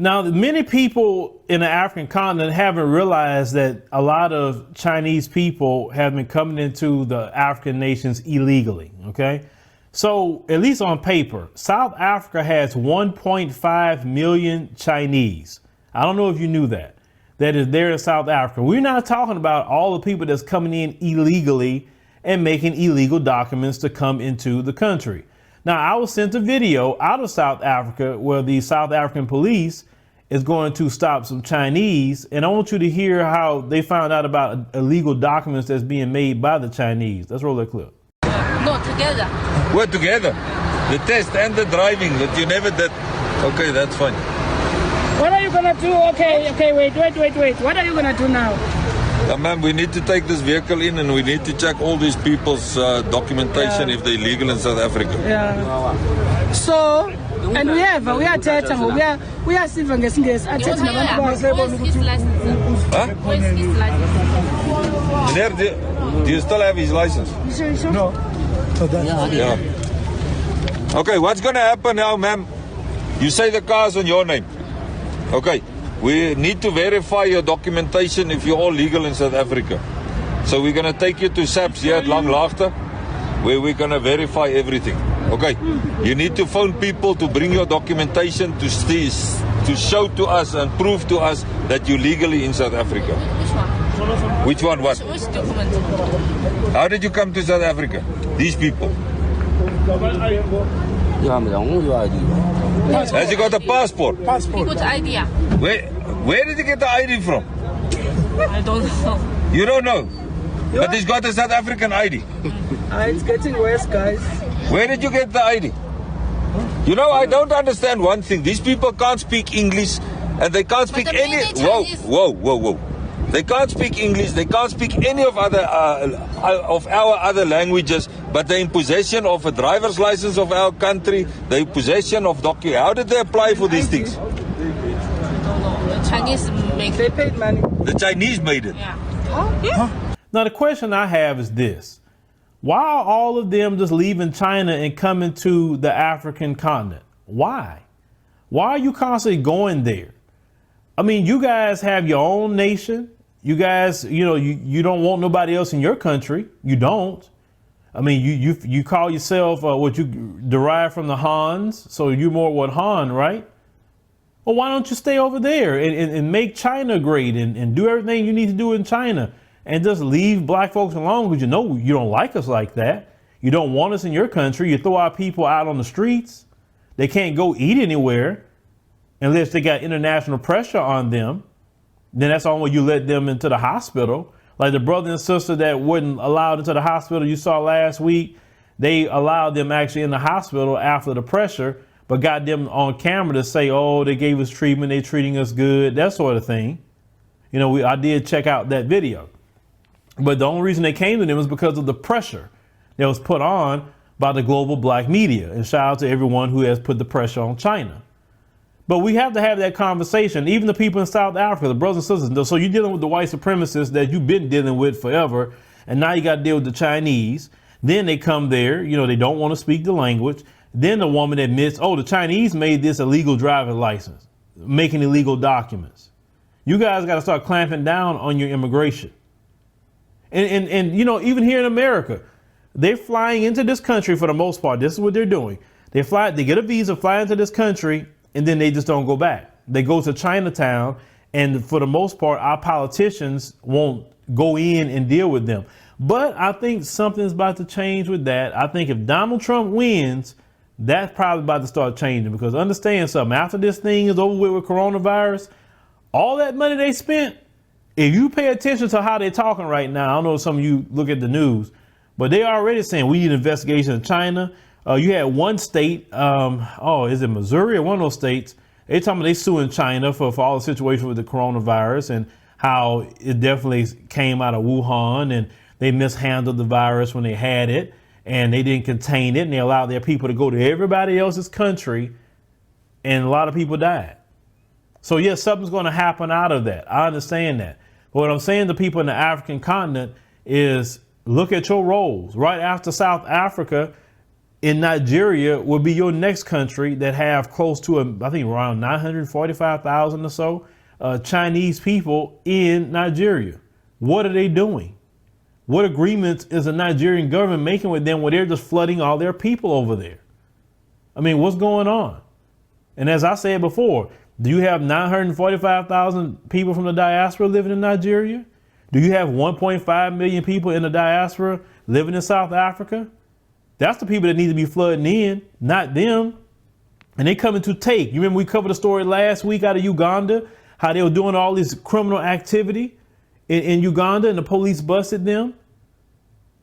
Now, many people in the African continent haven't realized that a lot of Chinese people have been coming into the African nations illegally, okay? So, at least on paper, South Africa has 1.5 million Chinese. I don't know if you knew that. That is there in South Africa. We're not talking about all the people that's coming in illegally and making illegal documents to come into the country. Now, I was sent a video out of South Africa where the South African police is going to stop some Chinese. And I want you to hear how they found out about illegal documents that's being made by the Chinese. Let's roll that clip. No, together. We're together. The test and the driving that you never did. Okay, that's fine. What are you going to do? Okay, wait. What are you going to do now? Ma'am, we need to take this vehicle in and we need to check all these people's documentation if they're legal in South Africa. Yeah. So, and we are civil guys. Huh? Do you still have his license? No. Yeah. Okay, what's going to happen now, ma'am? You say the car's on your name. Okay. We need to verify your documentation if you're all legal in South Africa. So we're going to take you to SAPS here at Langlaagte, where we're going to verify everything. Okay. You need to phone people to bring your documentation to show to us and prove to us that you're legally in South Africa. Which one? What? Which document? How did you come to South Africa? These people. Has he got a passport? He got ID. Where did he get the ID from? I don't know. You don't know? But he's got a South African ID. It's getting worse, guys. Where did you get the ID? You know, I don't understand one thing. These people can't speak English and they can't speak any... Whoa. They can't speak English. They can't speak any of our other languages, but they're in possession of a driver's license of our country. They're in possession of documents. How did they apply for these things? I don't know. The Chinese make They paid money. The Chinese made it. Yeah. Huh? Now, the question I have is this. Why are all of them just leaving China and coming to the African continent? Why? Why are you constantly going there? I mean, you guys have your own nation. You guys, you don't want nobody else in your country. You don't. I mean, you call yourself what you derive from the Hans. So you're more what Han, right? Well, why don't you stay over there and make China great and do everything you need to do in China and just leave black folks alone? Because you don't like us like that. You don't want us in your country. You throw our people out on the streets. They can't go eat anywhere unless they got international pressure on them. Then that's the only way you let them into the hospital. Like the brother and sister that wasn't allowed into the hospital you saw last week, they allowed them actually in the hospital after the pressure, but got them on camera to say, oh, they gave us treatment, they treating us good, that sort of thing. I did check out that video. But the only reason they came to them was because of the pressure that was put on by the global black media. And shout out to everyone who has put the pressure on China. But we have to have that conversation. Even the people in South Africa, the brothers and sisters. So you're dealing with the white supremacists that you've been dealing with forever. And now you got to deal with the Chinese. Then they come there. They don't want to speak the language. Then the woman admits, oh, the Chinese made this illegal driving license, making illegal documents. You guys got to start clamping down on your immigration. And even here in America, they're flying into this country for the most part. This is what they're doing. They get a visa, fly into this country, and then they just don't go back. They go to Chinatown, and for the most part, our politicians won't go in and deal with them. But I think something's about to change with that. I think if Donald Trump wins, that's probably about to start changing, because understand something. After this thing is over with coronavirus, all that money they spent, if you pay attention to how they're talking right now, I don't know if some of you look at the news, but they already saying we need an investigation in China. You had one state, is it Missouri or one of those states? They talking about they suing China for all the situation with the coronavirus and how it definitely came out of Wuhan and they mishandled the virus when they had it and they didn't contain it and they allowed their people to go to everybody else's country and a lot of people died. So yes, something's going to happen out of that. I understand that. But what I'm saying to people in the African continent is look at your roles. Right after South Africa, in Nigeria would be your next country that have close to, I think around 945,000 or so Chinese people in Nigeria. What are they doing? What agreements is the Nigerian government making with them where they're just flooding all their people over there? I mean, what's going on? And as I said before, do you have 945,000 people from the diaspora living in Nigeria? Do you have 1.5 million people in the diaspora living in South Africa? That's the people that need to be flooding in, not them. And they coming to take. You remember we covered a story last week out of Uganda, how they were doing all this criminal activity in Uganda and the police busted them?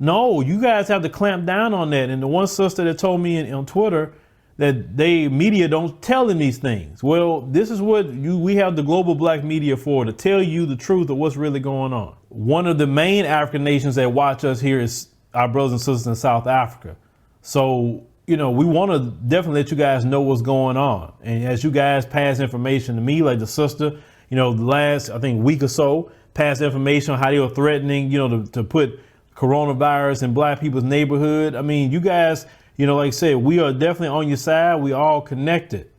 No, you guys have to clamp down on that. And the one sister that told me on Twitter that media don't tell them these things. Well, this is what we have the global black media for, to tell you the truth of what's really going on. One of the main African nations that watch us here is our brothers and sisters in South Africa. So, we want to definitely let you guys know what's going on. And as you guys pass information to me, like the sister, the last, I think, week or so, pass information on how they were threatening, to put coronavirus in black people's neighborhood. I mean, you guys, like I said, we are definitely on your side. We all connected,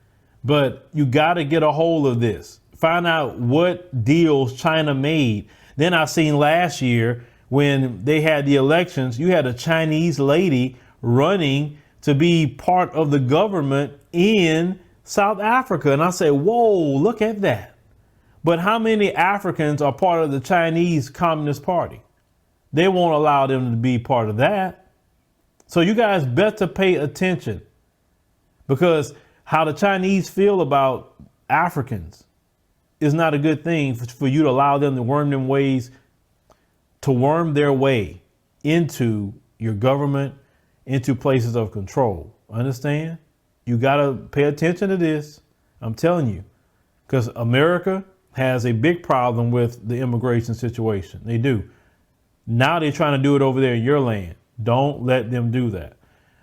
but you got to get a hold of this. Find out what deals China made. Then I seen last year when they had the elections, you had a Chinese lady running to be part of the government in South Africa. And I say, whoa, look at that. But how many Africans are part of the Chinese Communist Party? They won't allow them to be part of that. So you guys better pay attention, because how the Chinese feel about Africans is not a good thing for you to allow them to worm their way into your government, into places of control. Understand? You got to pay attention to this. I'm telling you, because America has a big problem with the immigration situation. They do. Now they're trying to do it over there in your land. Don't let them do that.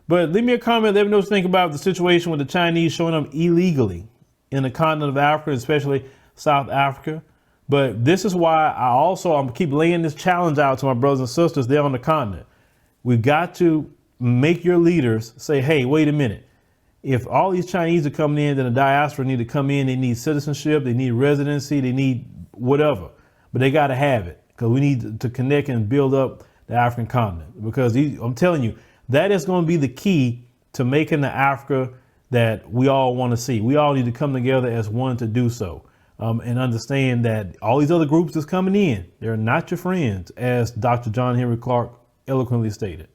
But leave me a comment. Let me know what you think about the situation with the Chinese showing up illegally in the continent of Africa, especially South Africa. But this is why I'm keep laying this challenge out to my brothers and sisters there on the continent. We've got to make your leaders say, hey, wait a minute. If all these Chinese are coming in, then the diaspora need to come in. They need citizenship. They need residency. They need whatever. But they got to have it, because we need to connect and build up the African continent. Because I'm telling you, that is going to be the key to making the Africa that we all want to see. We all need to come together as one to do so, and understand that all these other groups that's coming in, they're not your friends, as Dr. John Henry Clarke eloquently stated.